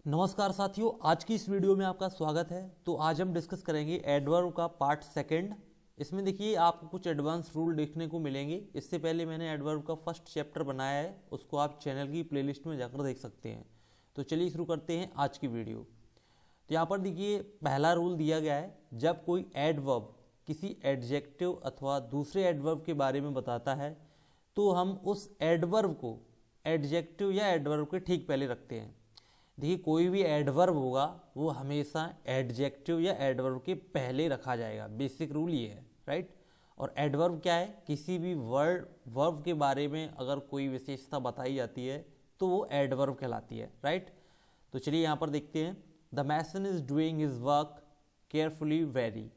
नमस्कार साथियों, आज की इस वीडियो में आपका स्वागत है। तो आज हम डिस्कस करेंगे एडवर्ब का पार्ट सेकंड। इसमें देखिए आपको कुछ एडवांस रूल देखने को मिलेंगे। इससे पहले मैंने एडवर्ब का फर्स्ट चैप्टर बनाया है, उसको आप चैनल की प्लेलिस्ट में जाकर देख सकते हैं। तो चलिए शुरू करते हैं आज की वीडियो। तो यहाँ पर देखिए पहला रूल दिया गया है, जब कोई एडवर्ब किसी एडजेक्टिव अथवा दूसरे एडवर्ब के बारे में बताता है तो हम उस एडवर्ब को एडजेक्टिव या एडवर्ब के ठीक पहले रखते हैं। देखिए कोई भी एडवर्ब होगा वो हमेशा एडजेक्टिव या एडवर्ब के पहले रखा जाएगा। बेसिक रूल ये है, राइट। और एडवर्ब क्या है? किसी भी वर्ब के बारे में अगर कोई विशेषता बताई जाती है तो वो एडवर्ब कहलाती है, राइट। तो चलिए यहाँ पर देखते हैं। The mason is doing his work carefully very.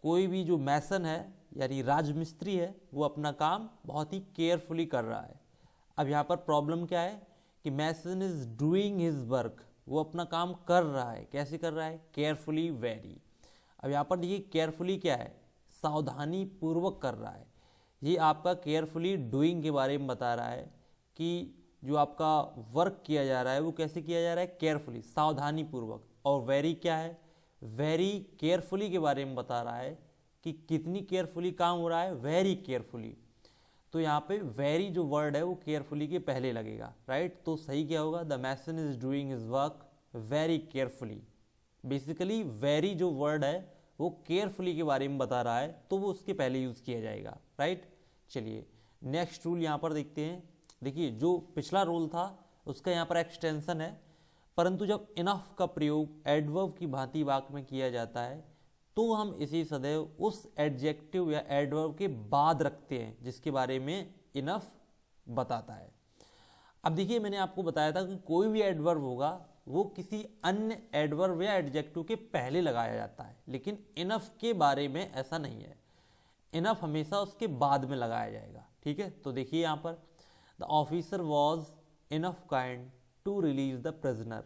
कोई भी जो मैसन है यानी राजमिस्त्री है वो अपना काम बहुत ही केयरफुली कर रहा है। अब यहाँ पर प्रॉब्लम क्या है कि मैसन इज डूइंग हिज वर्क, वो अपना काम कर रहा है। कैसे कर रहा है? Carefully very. अब यहाँ पर देखिए केयरफुली क्या है? सावधानी पूर्वक कर रहा है। ये आपका केयरफुली डूइंग के बारे में बता रहा है कि जो आपका वर्क किया जा रहा है वो कैसे किया जा रहा है? केयरफुली, सावधानी पूर्वक। और वेरी क्या है? वेरी केयरफुली के बारे में बता रहा है कि कितनी केयरफुली काम हो रहा है, वेरी केयरफुली। तो यहाँ पे वेरी जो वर्ड है वो केयरफुली के पहले लगेगा, राइट। तो सही क्या होगा? The mason is doing his work very carefully. Basically very जो वर्ड है वो केयरफुली के बारे में बता रहा है तो वो उसके पहले यूज किया जाएगा, राइट। चलिए नेक्स्ट रूल यहाँ पर देखते हैं। देखिए जो पिछला रूल था उसका यहाँ पर एक्सटेंशन है, परंतु जब इनफ का प्रयोग एडवर्ब की भांति वाक्य में किया जाता है तो हम इसी सदैव उस एडजेक्टिव या एडवर्ब के बाद रखते हैं जिसके बारे में इनफ बताता है। अब देखिए मैंने आपको बताया था कि कोई भी एडवर्ब होगा वो किसी अन्य एडवर्ब या एडजेक्टिव के पहले लगाया जाता है, लेकिन इनफ के बारे में ऐसा नहीं है। इनफ हमेशा उसके बाद में लगाया जाएगा, ठीक है। तो देखिए यहाँ पर the officer was enough kind to release the prisoner.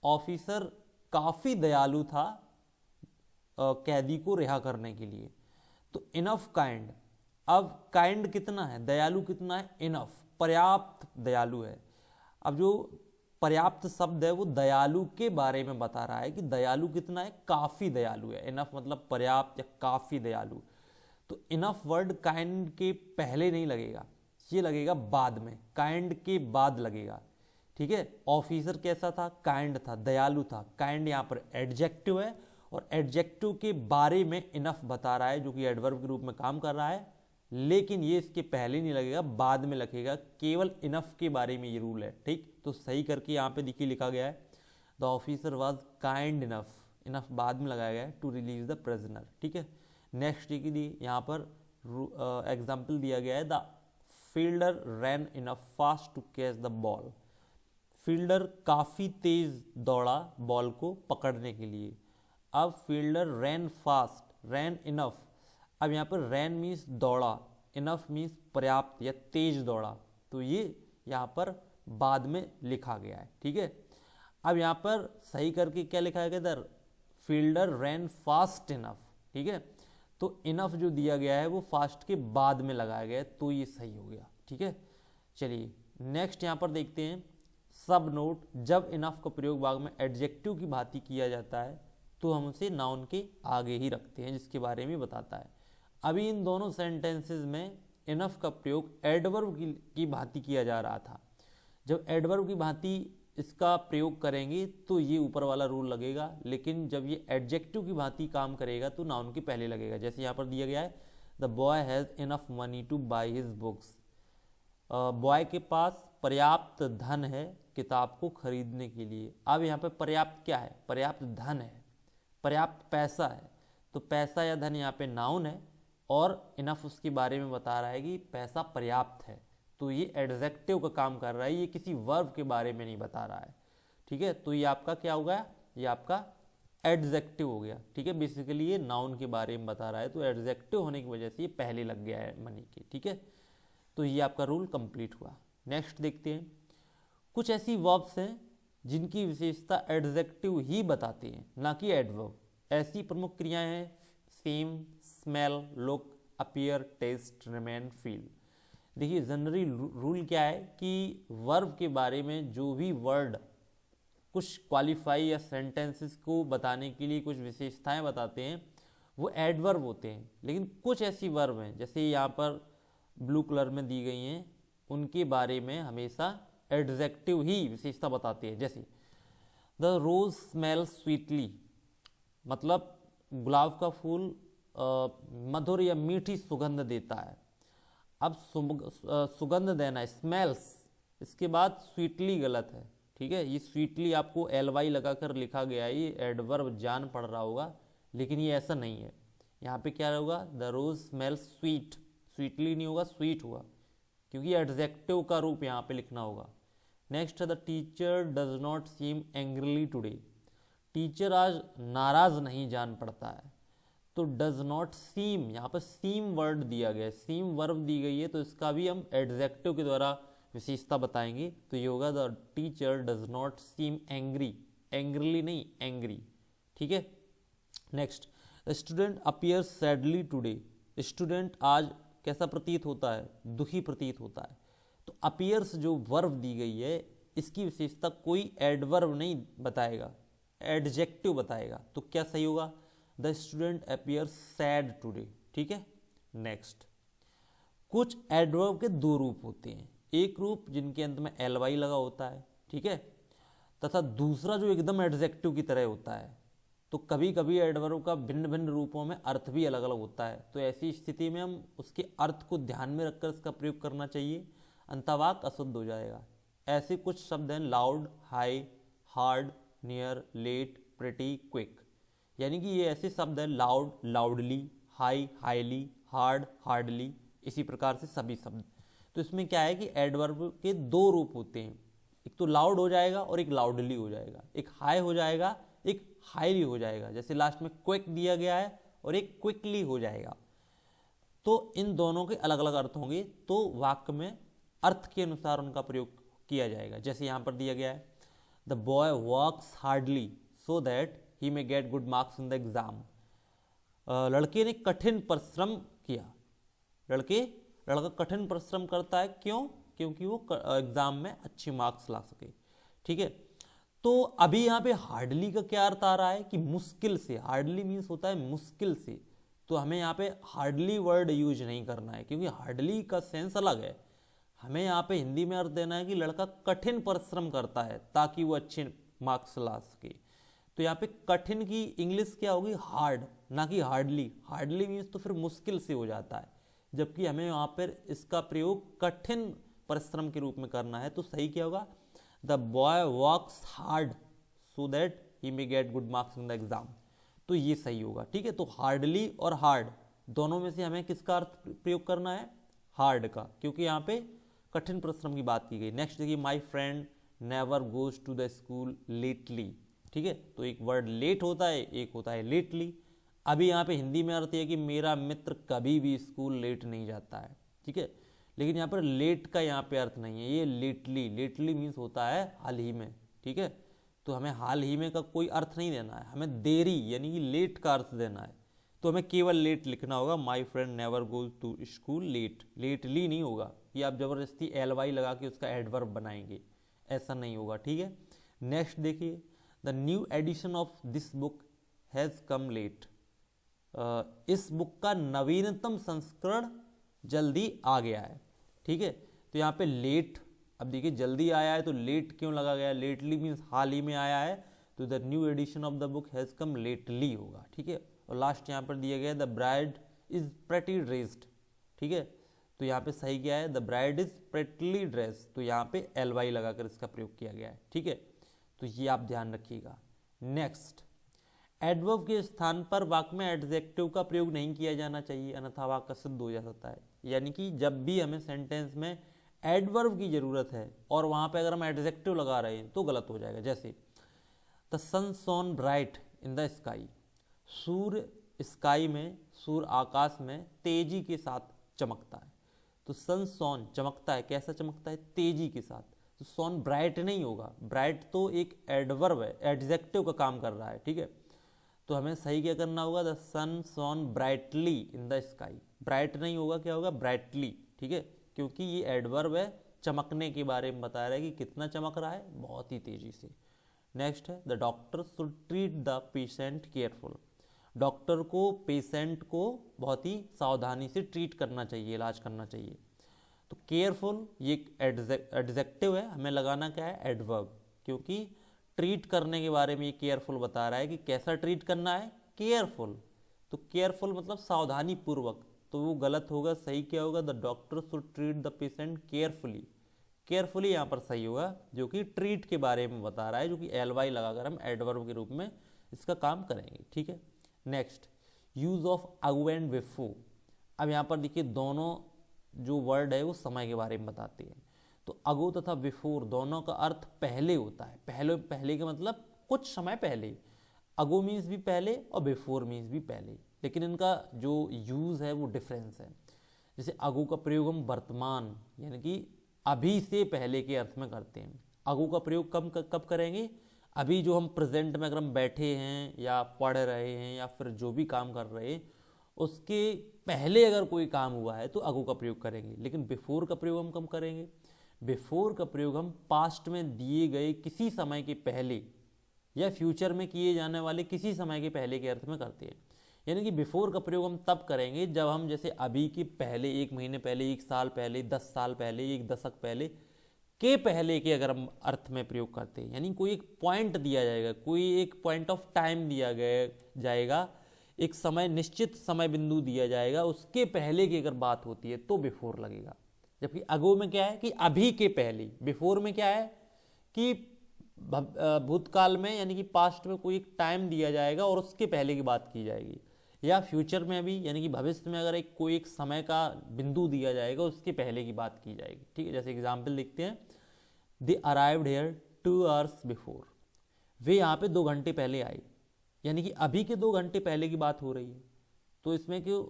Officer काफी दयालु था कैदी को रिहा करने के लिए। तो इनफ काइंड, अब काइंड कितना है, दयालु कितना है? इनफ, पर्याप्त दयालु है। अब जो पर्याप्त शब्द है वो दयालु के बारे में बता रहा है कि दयालु कितना है? काफी दयालु है। इनफ मतलब पर्याप्त या काफी दयालु। तो इनफ वर्ड काइंड के पहले नहीं लगेगा, ये लगेगा बाद में, काइंड के बाद लगेगा, ठीक है। ऑफिसर कैसा था? काइंड था, दयालु था। काइंड यहाँ पर एडजेक्टिव है और एडजेक्टिव के बारे में इनफ बता रहा है जो कि एडवर्ब के रूप में काम कर रहा है, लेकिन ये इसके पहले नहीं लगेगा, बाद में लगेगा। केवल इनफ के बारे में ये रूल है, ठीक। तो सही करके यहाँ पे देखिए लिखा गया है the officer was kind enough. Enough बाद में लगाया गया है टू रिलीज द प्रिजनर, ठीक है। नेक्स्ट यहाँ पर एग्जाम्पल दिया गया है the fielder ran enough fast to catch the ball. Fielder काफी तेज दौड़ा बॉल को पकड़ने के लिए। अब fielder ran fast, ran enough. अब यहाँ पर रैन मीन्स दौड़ा, इनफ मीन्स पर्याप्त या तेज दौड़ा। तो ये यहाँ पर बाद में लिखा गया है, ठीक है। अब यहाँ पर सही करके क्या लिखा गया? The fielder ran fast enough, ठीक है। तो इनफ जो दिया गया है वो फास्ट के बाद में लगाया गया है, तो ये सही हो गया, ठीक है। चलिए नेक्स्ट यहाँ पर देखते हैं सब नोट। जब इनफ का प्रयोग वाक्य में एडजेक्टिव की भांति किया जाता है तो हम उसे नाउन के आगे ही रखते हैं जिसके बारे में बताता है। अभी इन दोनों सेंटेंसेस में इनफ का प्रयोग एडवर्ब की भांति किया जा रहा था। जब एडवर्ब की भांति इसका प्रयोग करेंगे तो ये ऊपर वाला रूल लगेगा, लेकिन जब ये एडजेक्टिव की भांति काम करेगा तो नाउन के पहले लगेगा। जैसे यहाँ पर दिया गया है the boy has enough money two by his books. Boy के पास पर्याप्त धन है किताब को खरीदने के लिए। अब यहाँ पे पर्याप्त क्या है? पर्याप्त धन है, पर्याप्त पैसा है। तो पैसा या धन यहाँ पे नाउन है और इनफ उसके बारे में बता रहा है कि पैसा पर्याप्त है। तो ये एडजेक्टिव का काम कर रहा है, ये किसी वर्ब के बारे में नहीं बता रहा है, ठीक है। तो ये आपका क्या हो गया? ये आपका एडजेक्टिव हो गया, ठीक है। बेसिकली ये नाउन के बारे में बता रहा है, तो एडजेक्टिव होने की वजह से ये पहले लग गया है मनी के, ठीक है। तो ये आपका रूल कंप्लीट हुआ। नेक्स्ट देखते हैं। कुछ ऐसी वर्ब्स हैं जिनकी विशेषता एडजेक्टिव ही बताते हैं, ना कि एडवर्ब। ऐसी प्रमुख क्रियाएं हैं seem, smell, look, appear, taste, remain, feel. देखिए जनरली रूल क्या है कि वर्ब के बारे में जो भी वर्ड कुछ क्वालिफाई या सेंटेंसेस को बताने के लिए कुछ विशेषताएं बताते हैं, वो एडवर्ब होते हैं। लेकिन कुछ ऐसी वर्ब हैं जैसे यहाँ पर ब्लू कलर में दी गई हैं, उनके बारे में हमेशा एडजेक्टिव ही विशेषता बताते हैं। जैसे द रोज स्मेल स्वीटली, मतलब गुलाब का फूल मधुर या मीठी सुगंध देता है। अब सुगंध देना स्मेल्स, इसके बाद स्वीटली गलत है, ठीक है। ये स्वीटली आपको ly लगाकर लिखा गया है, ये एडवर्ब जान पड़ रहा होगा, लेकिन ये ऐसा नहीं है। यहाँ पे क्या होगा, the rose smells sweet, sweetly नहीं होगा, स्वीट होगा, क्योंकि एडजेक्टिव का रूप यहाँ पे लिखना होगा। नेक्स्ट है the teacher does not seem angrily today, teacher आज नाराज नहीं जान पड़ता है। तो डज नॉट सीम, यहाँ पर सीम वर्ड दिया गया है, सीम वर्ब दी गई है, तो इसका भी हम एडजेक्टिव के द्वारा विशेषता बताएंगे। तो ये होगा the teacher does not seem angry, angrily नहीं एंग्री, ठीक है। Next, student appears sadly today, student आज कैसा प्रतीत होता है, दुखी प्रतीत होता है। तो अपीयर्स जो वर्ब दी गई है, इसकी विशेषता कोई एडवर्ब नहीं बताएगा, एडजेक्टिव बताएगा। तो क्या सही होगा, the student appears sad today, ठीक है। नेक्स्ट, कुछ एडवर्ब के दो रूप होते हैं, एक रूप जिनके अंत में ly लगा होता है, ठीक है, तथा दूसरा जो एकदम एडजेक्टिव की तरह होता है। तो कभी कभी एडवर्ब का भिन्न भिन्न रूपों में अर्थ भी अलग अलग होता है, तो ऐसी स्थिति में हम उसके अर्थ को ध्यान में रखकर इसका प्रयोग करना चाहिए, अंतवाक अशुद्ध हो जाएगा। ऐसे कुछ शब्द हैं loud, high, hard, near, late, pretty, quick, यानी कि ये ऐसे शब्द हैं loud, loudly, high, highly, hard, hardly, इसी प्रकार से सभी शब्द। तो इसमें क्या है कि एडवर्ब के दो रूप होते हैं, एक तो लाउड हो जाएगा और एक लाउडली हो जाएगा, एक हाई हो जाएगा, एक हाईली हो जाएगा। जैसे लास्ट में क्विक दिया गया है और एक क्विकली हो जाएगा। तो इन दोनों के अलग अलग अर्थ होंगे, तो वाक्य में अर्थ के अनुसार उनका प्रयोग किया जाएगा। जैसे यहाँ पर दिया गया है the boy works hardly so that he may get good marks in the exam, लड़के ने कठिन परिश्रम किया, लड़का कठिन परिश्रम करता है, क्यों, क्योंकि वो एग्जाम में अच्छे मार्क्स ला सके, ठीक है। तो अभी यहाँ पे हार्डली का क्या अर्थ आ रहा है कि मुश्किल से, हार्डली मीन्स होता है मुश्किल से, तो हमें यहाँ पे हार्डली वर्ड यूज नहीं करना है, क्योंकि हार्डली का सेंस अलग है। हमें यहाँ पे हिंदी में अर्थ देना है कि लड़का कठिन परिश्रम करता है ताकि वो अच्छे मार्क्स ला सके। तो यहाँ पे कठिन की इंग्लिश क्या होगी, हार्ड, ना कि हार्डली। हार्डली मीन्स तो फिर मुश्किल से हो जाता है, जबकि हमें यहाँ पर इसका प्रयोग कठिन परिश्रम के रूप में करना है। तो सही क्या होगा, the boy works hard so that he may get good marks in the exam, तो ये सही होगा, ठीक है। तो हार्डली और हार्ड दोनों में से हमें किसका अर्थ प्रयोग करना है, हार्ड का, क्योंकि यहाँ पे कठिन परिश्रम की बात की गई। नेक्स्ट देखिए, my friend never goes to the school lately, ठीक है। तो एक वर्ड लेट होता है, एक होता है लेटली। अभी यहाँ पे हिंदी में अर्थ है कि मेरा मित्र कभी भी स्कूल लेट नहीं जाता है, ठीक है। लेकिन यहाँ पर लेट का यहाँ पे अर्थ नहीं है, ये लेटली, लेटली मीन्स होता है हाल ही में, ठीक है। तो हमें हाल ही में का कोई अर्थ नहीं देना है, हमें देरी यानी कि लेट का अर्थ देना है। तो हमें केवल लेट लिखना होगा, my friend never goes to school late, lately नहीं होगा, ये आप जबरदस्ती ly लगा के उसका एडवर्ब बनाएंगे, ऐसा नहीं होगा, ठीक है। नेक्स्ट देखिए, the new edition of this book has come late, इस बुक का नवीनतम संस्करण जल्दी आ गया है, ठीक है। तो यहाँ पे लेट, अब देखिए जल्दी आया है तो लेट क्यों लगा गया, लेटली मीन्स हाल ही में आया है, तो the new edition of the book has come lately होगा, ठीक है। और लास्ट यहाँ पर दिया गया है the bride is pretty dressed, ठीक है। तो यहाँ पे सही क्या है, द ब्राइड इज प्रेटली ड्रेस, तो यहाँ पे ly लगाकर इसका प्रयोग किया गया है, ठीक है। तो ये आप ध्यान रखिएगा। नेक्स्ट, एडवर्ब के स्थान पर वाक्य में एडजेक्टिव का प्रयोग नहीं किया जाना चाहिए, अन्यथा वाक्य सिद्ध हो जा सकता है। यानी कि जब भी हमें सेंटेंस में एडवर्ब की जरूरत है और वहां पे अगर हम एडजेक्टिव लगा रहे हैं तो गलत हो जाएगा। जैसे the sun shone bright in the sky, सूर्य स्काई में, सूर्य आकाश में तेजी के साथ चमकता है। तो सन शोन चमकता है, कैसा चमकता है, तेजी के साथ। तो शोन ब्राइट नहीं होगा, ब्राइट तो एक एडवर्ब है, एडजेक्टिव का काम कर रहा है, ठीक है। तो हमें सही क्या करना होगा, the sun shone brightly in the sky, bright नहीं होगा, क्या होगा, ब्राइटली, ठीक है, क्योंकि ये एडवर्ब है, चमकने के बारे में बता रहा है कि कितना चमक रहा है, बहुत ही तेजी से। नेक्स्ट है the doctor should treat the patient careful, doctor को पेशेंट को बहुत ही सावधानी से ट्रीट करना चाहिए, इलाज करना चाहिए। तो केयरफुल ये एक एडजेक्टिव है, हमें लगाना क्या है, एडवर्ब, क्योंकि ट्रीट करने के बारे में ये केयरफुल बता रहा है कि कैसा ट्रीट करना है, केयरफुल। तो केयरफुल मतलब सावधानी पूर्वक, तो वो गलत होगा, सही क्या होगा, the doctor should treat the patient carefully, carefully यहाँ पर सही होगा, जो कि ट्रीट के बारे में बता रहा है, जो कि एलवाई लगाकर हम एडवर्ब के रूप में इसका काम करेंगे, ठीक है। Next use of ago and before, अब यहाँ पर देखिए दोनों जो वर्ड है वो समय के बारे में बताते हैं। तो अगो तथा बिफोर दोनों का अर्थ पहले होता है, पहले, पहले का मतलब कुछ समय पहले, अगो मीन्स भी पहले और बिफोर मीन्स भी पहले, लेकिन इनका जो यूज़ है वो डिफरेंस है। जैसे अगो का प्रयोग हम वर्तमान यानी कि अभी से पहले के अर्थ में करते हैं। अगो का प्रयोग कब करेंगे, अभी जो हम प्रेजेंट में अगर हम बैठे हैं या पढ़ रहे हैं या फिर जो भी काम कर रहे हैं उसके पहले अगर कोई काम हुआ है तो अगो का प्रयोग करेंगे। लेकिन बिफोर का प्रयोग हम कब करेंगे, बिफोर का प्रयोग हम पास्ट में दिए गए किसी समय के पहले या फ्यूचर में किए जाने वाले किसी समय के पहले के अर्थ में करते हैं। यानी कि बिफोर का प्रयोग हम तब करेंगे जब हम जैसे अभी के पहले, 1 महीने पहले, 1 साल पहले, 10 साल पहले, 1 दशक पहले के पहले के अगर हम अर्थ में प्रयोग करते हैं। यानी कोई एक पॉइंट दिया जाएगा, कोई एक पॉइंट ऑफ टाइम दिया जाएगा, एक समय, निश्चित समय बिंदु दिया जाएगा, उसके पहले की अगर बात होती है तो बिफोर लगेगा। जबकि अगो में क्या है कि अभी के पहले, बिफोर में क्या है कि भूतकाल में यानी कि पास्ट में कोई एक टाइम दिया जाएगा और उसके पहले की बात की जाएगी, या फ्यूचर में भी यानी कि भविष्य में अगर कोई एक समय का बिंदु दिया जाएगा उसके पहले की बात की जाएगी, ठीक है। जैसे एग्जाम्पल देखते हैं, दे अराइव्ड हेयर 2 hours बिफोर, वे यहाँ पे 2 घंटे पहले आए, यानी कि अभी के 2 घंटे पहले की बात हो रही है, तो इसमें क्यों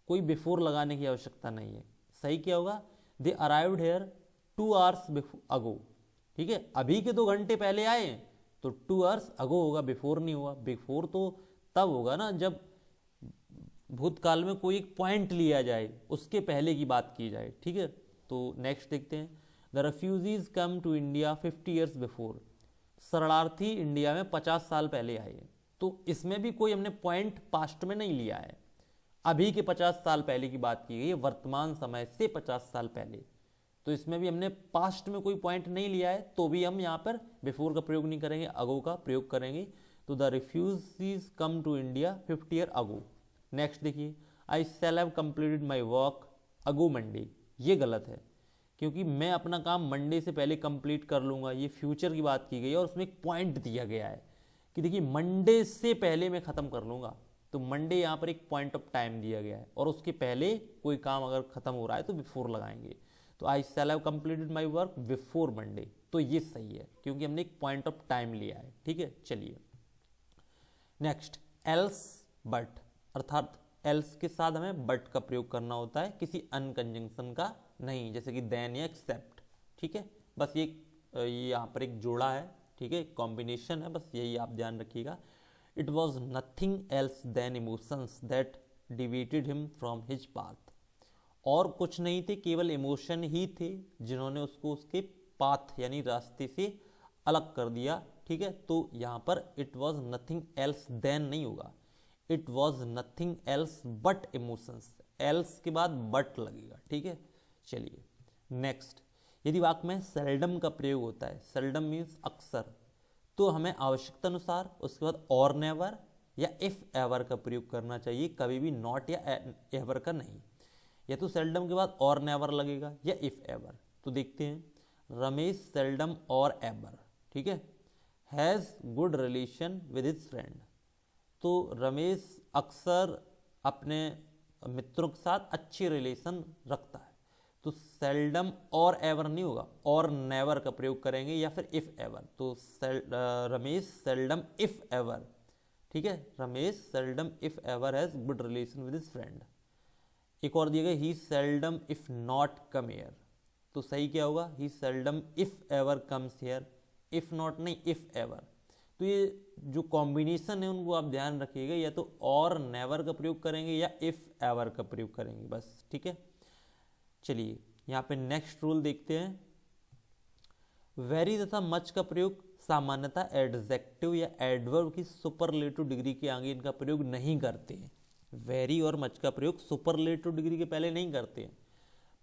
कोई बिफोर लगाने की आवश्यकता नहीं है। सही क्या होगा, दे अराइव्ड हेयर 2 hours अगो, ठीक है। अभी के 2 घंटे पहले आए तो 2 hours अगो होगा, बिफोर नहीं होगा। बिफोर तो तब होगा ना जब भूतकाल में कोई एक पॉइंट लिया जाए, उसके पहले की बात की जाए, ठीक है। तो नेक्स्ट देखते हैं, the refugees come to India 50 years before, शरणार्थी इंडिया में 50 साल पहले आए हैं। तो इसमें भी कोई हमने पॉइंट पास्ट में नहीं लिया है, अभी के 50 साल पहले की बात की गई है, वर्तमान समय से 50 साल पहले। तो इसमें भी हमने पास्ट में कोई पॉइंट नहीं लिया है, तो भी हम यहाँ पर बिफोर का प्रयोग नहीं करेंगे, अगो का प्रयोग करेंगे। तो the refugees come to India 50 years ago. Next देखिए, I shall have completed my work ago Monday, ये गलत है, क्योंकि मैं अपना काम मंडे से पहले कंप्लीट कर लूँगा, ये फ्यूचर की बात की गई है और उसमें एक पॉइंट दिया गया है कि देखिए मंडे से पहले मैं ख़त्म कर लूँगा। तो मंडे यहाँ पर एक पॉइंट ऑफ टाइम दिया गया है और उसके पहले कोई काम अगर ख़त्म हो रहा है तो बिफोर लगाएंगे। तो I shall have completed my work before Monday, तो ये सही है क्योंकि हमने एक पॉइंट ऑफ टाइम लिया है, ठीक है। चलिए नेक्स्ट, एल्स बट, अर्थात एल्स के साथ हमें बट का प्रयोग करना होता है, किसी अनकंजंक्शन का नहीं, जैसे कि देन या एक्सेप्ट, ठीक है। बस ये यहाँ पर एक जोड़ा है, ठीक है, कॉम्बिनेशन है, बस यही आप ध्यान रखिएगा। It was nothing else than emotions that deviated him from his path, और कुछ नहीं थे, केवल इमोशन ही थे जिन्होंने उसको उसके पाथ यानी रास्ते से अलग कर दिया, ठीक है। तो यहाँ पर it was nothing else than नहीं होगा, it was nothing else but emotions, else के बाद बट लगेगा, ठीक है। चलिए नेक्स्ट, यदि वाक्य में सेल्डम का प्रयोग होता है, सेल्डम मीन्स अक्सर, तो हमें आवश्यकता अनुसार उसके बाद और नेवर या इफ एवर का प्रयोग करना चाहिए, कभी भी नॉट या एवर का नहीं। या तो सेल्डम के बाद और नेवर लगेगा या इफ एवर। तो देखते हैं, रमेश सेल्डम और एवर, ठीक है, has good relation with his friend, तो रमेश अक्सर अपने मित्रों के साथ अच्छे रिलेशन रखता है। तो सेल्डम और एवर नहीं होगा, और नेवर का प्रयोग करेंगे या फिर इफ एवर। तो रमेश सेल्डम इफ एवर, ठीक है, Ramesh seldom if ever has good relation with his friend. एक और दिया गया, he seldom if not come here, तो सही क्या होगा, he seldom if ever comes here, if not नहीं इफ एवर। तो ये जो कॉम्बिनेशन है उनको आप ध्यान रखिएगा, या तो और नेवर का प्रयोग करेंगे या इफ एवर का प्रयोग करेंगे, बस, ठीक है। चलिए यहाँ पे नेक्स्ट रूल देखते हैं, वेरी तथा मच का प्रयोग सामान्यतः एडजेक्टिव या एडवर्ब की सुपरलेटिव डिग्री के आगे इनका प्रयोग नहीं करते हैं। वेरी और मच का प्रयोग सुपरलेटिव डिग्री के पहले नहीं करते हैं,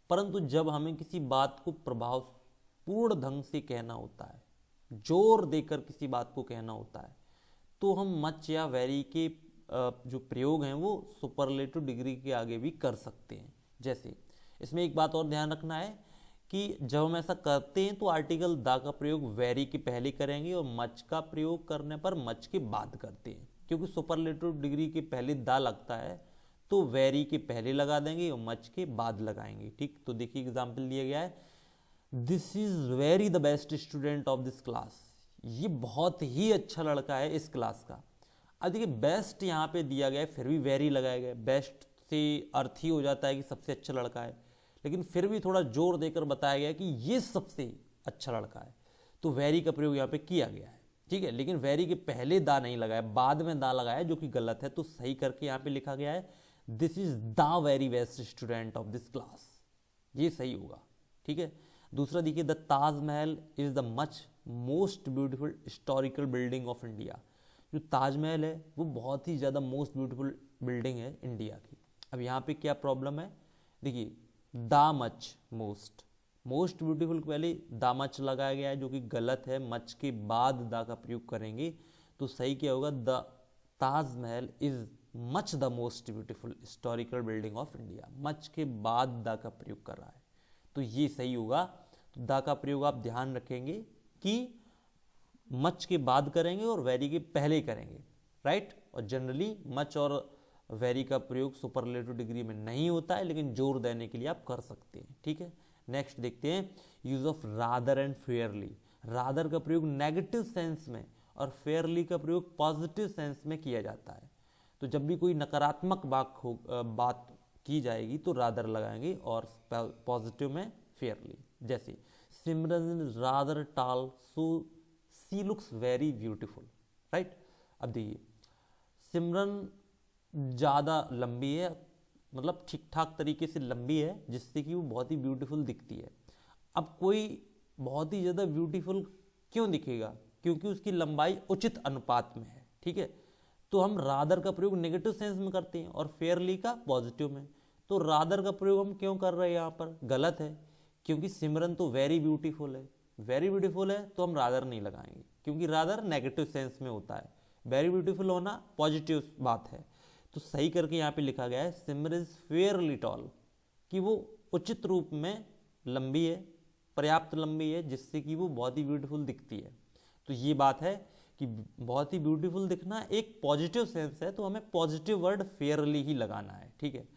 परंतु जब हमें किसी बात को प्रभावपूर्ण ढंग से कहना होता है, जोर देकर किसी बात को कहना होता है, तो हम मच या वेरी के जो प्रयोग हैं वो सुपरलेटिव डिग्री के आगे भी कर सकते हैं। जैसे इसमें एक बात और ध्यान रखना है कि जब हम ऐसा करते हैं तो आर्टिकल द का प्रयोग वेरी के पहले करेंगे और मच का प्रयोग करने पर मच के बाद करते हैं, क्योंकि सुपरलेटिव डिग्री के पहले द लगता है तो वेरी के पहले लगा देंगे और मच के बाद लगाएंगे। ठीक, तो देखिए एग्जाम्पल दिया गया है, this is very the best student of this class. ये बहुत ही अच्छा लड़का है इस क्लास का। अब देखिए बेस्ट यहाँ पे दिया गया है, फिर भी वेरी लगाया गया है। बेस्ट से अर्थ ही हो जाता है कि सबसे अच्छा लड़का है, लेकिन फिर भी थोड़ा जोर देकर बताया गया कि ये सबसे अच्छा लड़का है, तो वेरी का प्रयोग यहाँ पे किया गया है। ठीक है, लेकिन वेरी के पहले दा नहीं लगाया, बाद में दा लगाया, जो कि गलत है। तो सही करके यहाँ पे लिखा गया है this is the very best student of this class, ये सही होगा। ठीक है, दूसरा देखिए, the Taj Mahal is the much most beautiful historical building of India. जो ताजमहल है वो बहुत ही ज़्यादा मोस्ट ब्यूटीफुल बिल्डिंग है इंडिया की। अब यहाँ पे क्या प्रॉब्लम है, देखिए द मच मोस्ट ब्यूटीफुल के पहले द मच लगाया गया है, जो कि गलत है। मच के बाद द का प्रयोग करेंगे तो सही क्या होगा, the Taj Mahal is much the most beautiful historical building of India. Much के बाद द का प्रयोग कर रहा है तो ये सही होगा। तो द का प्रयोग आप ध्यान रखेंगे कि मच के बाद करेंगे और वेरी के पहले करेंगे, राइट। और जनरली मच और वेरी का प्रयोग सुपरलेटिव डिग्री में नहीं होता है, लेकिन जोर देने के लिए आप कर सकते हैं। ठीक है, नेक्स्ट देखते हैं use of rather and Fairlie. Rather का प्रयोग नेगेटिव सेंस में और फेयरली का प्रयोग पॉजिटिव सेंस में किया जाता है। तो जब भी कोई नकारात्मक बात की जाएगी तो रादर लगाएंगे और पॉजिटिव में फेयरली। जैसे Simran is rather tall so she looks very beautiful, right. अब देखिए सिमरन ज़्यादा लंबी है, मतलब ठीक ठाक तरीके से लंबी है, जिससे कि वो बहुत ही ब्यूटीफुल दिखती है। अब कोई बहुत ही ज़्यादा ब्यूटीफुल क्यों दिखेगा, क्योंकि उसकी लंबाई उचित अनुपात में है। ठीक है, तो हम रादर का प्रयोग नेगेटिव सेंस में करते हैं और फेयरली का पॉजिटिव में। तो रादर का प्रयोग हम क्यों कर रहे हैं यहाँ पर, गलत है, क्योंकि सिमरन तो वेरी ब्यूटीफुल है। वेरी ब्यूटीफुल है तो हम रादर नहीं लगाएंगे, क्योंकि रादर नेगेटिव सेंस में होता है, वेरी ब्यूटीफुल होना पॉजिटिव बात है। तो सही करके यहाँ पे लिखा गया है सिमरन इज फेयरली टॉल, कि वो उचित रूप में लंबी है, पर्याप्त लंबी है, जिससे कि वो बहुत ही ब्यूटीफुल दिखती है। तो ये बात है कि बहुत ही ब्यूटीफुल दिखना एक पॉजिटिव सेंस है, तो हमें पॉजिटिव वर्ड फेयरली ही लगाना है। ठीक है,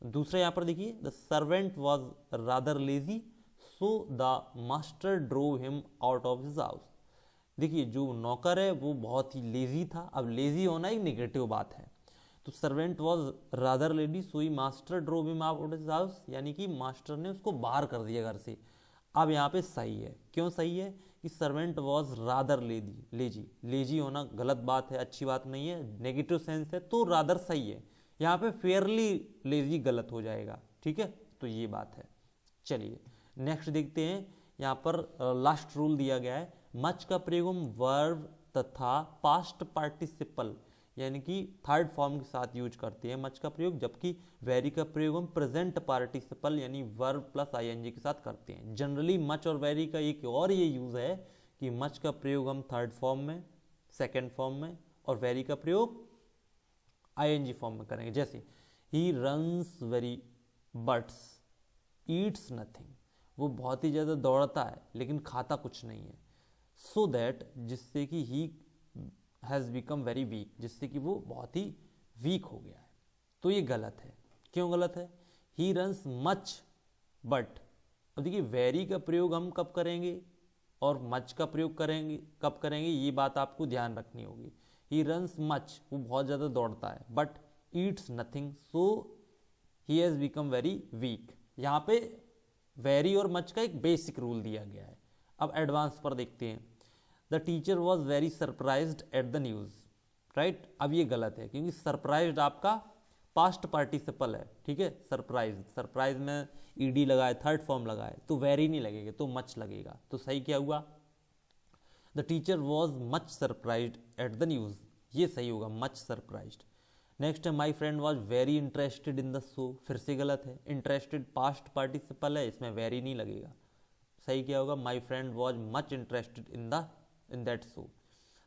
दूसरा यहाँ पर देखिए, the servant was rather lazy so the master drove him out of his house. देखिए जो नौकर है वो बहुत ही लेजी था। अब लेजी होना एक नेगेटिव बात है, तो servant was rather lady so he master drove him out of his house, यानी कि मास्टर ने उसको बाहर कर दिया घर से। अब यहाँ पे सही है, क्यों सही है कि सर्वेंट वॉज रादर लेजी होना गलत बात है, अच्छी बात नहीं है, नेगेटिव सेंस है, तो रादर सही है। यहाँ पे फेयरली लेजी गलत हो जाएगा। ठीक है, तो ये बात है। चलिए नेक्स्ट देखते हैं, यहाँ पर लास्ट रूल दिया गया है, मच का प्रयोग हम वर्ब तथा पास्ट पार्टिसिपल यानी कि थर्ड फॉर्म के साथ यूज करते हैं मच का प्रयोग, जबकि वेरी का प्रयोग हम प्रेजेंट पार्टिसिपल यानी वर्ब प्लस आईएनजी के साथ करते हैं। जनरली मच और वेरी का एक और ये यूज है कि मच का प्रयोग हम थर्ड फॉर्म में, सेकेंड फॉर्म में, और वेरी का प्रयोग आईएनजी फॉर्म में करेंगे। जैसे ही runs very buts eats nothing, वो बहुत ही ज़्यादा दौड़ता है लेकिन खाता कुछ नहीं है। सो दैट, जिससे कि he has become very weak, जिससे कि वो बहुत ही वीक हो गया है। तो ये गलत है। क्यों गलत है, ही रन्स मच बट। अब देखिए वेरी का प्रयोग हम कब करेंगे और मच का प्रयोग करेंगे कब करेंगे, ये बात आपको ध्यान रखनी होगी। ही रन्स मच, वो बहुत ज़्यादा दौड़ता है, but Yeats nothing so he has become very weak. यहाँ पे वेरी और मच का एक बेसिक रूल दिया गया है। अब एडवांस पर देखते हैं, the teacher was very surprised at the news, right. अब ये गलत है, क्योंकि सरप्राइज्ड आपका पास्ट पार्टिसिपल है। ठीक है, सरप्राइज में ईडी लगाए, थर्ड फॉर्म लगाए, तो वेरी नहीं लगेगा, तो मच लगेगा। तो सही क्या हुआ, the teacher was much surprised at the news, ये सही होगा, मच सरप्राइज्ड। नेक्स्ट है my friend was very interested in the show, फिर से गलत है, इंटरेस्टेड पास्ट पार्टिसिपल है, इसमें वेरी नहीं लगेगा। सही क्या होगा, my friend was much interested in that show.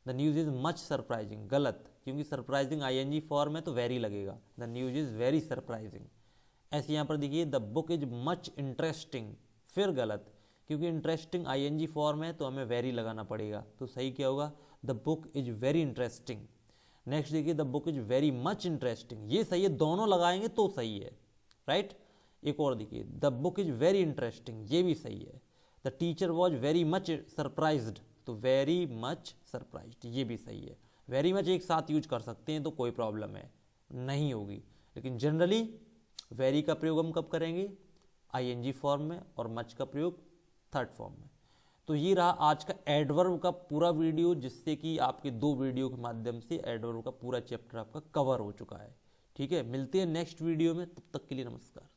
The news is much surprising, गलत, क्योंकि सरप्राइजिंग आईएनजी फॉर्म है तो वेरी लगेगा। The news is very surprising. ऐसे यहाँ पर देखिए the book is much interesting, फिर गलत, क्योंकि इंटरेस्टिंग आईएनजी फॉर्म है तो हमें वेरी लगाना पड़ेगा। तो सही क्या होगा, the book is very interesting. Next देखिए the book is very much interesting, ये सही है, दोनों लगाएंगे तो सही है, राइट। एक और देखिए the book is very interesting, ये भी सही है। The teacher was very much surprised, तो वेरी मच सरप्राइज्ड ये भी सही है। वेरी मच एक साथ यूज कर सकते हैं तो कोई प्रॉब्लम है नहीं होगी, लेकिन जनरली वेरी का प्रयोग हम कब करेंगे, आईएनजी फॉर्म में, और मच का प्रयोग थर्ड फॉर्म में। तो ये रहा आज का एडवर्ब का पूरा वीडियो, जिससे कि आपके 2 वीडियो के माध्यम से एडवर्ब का पूरा चैप्टर आपका कवर हो चुका है। ठीक है, मिलते हैं नेक्स्ट वीडियो में, तब तक के लिए नमस्कार।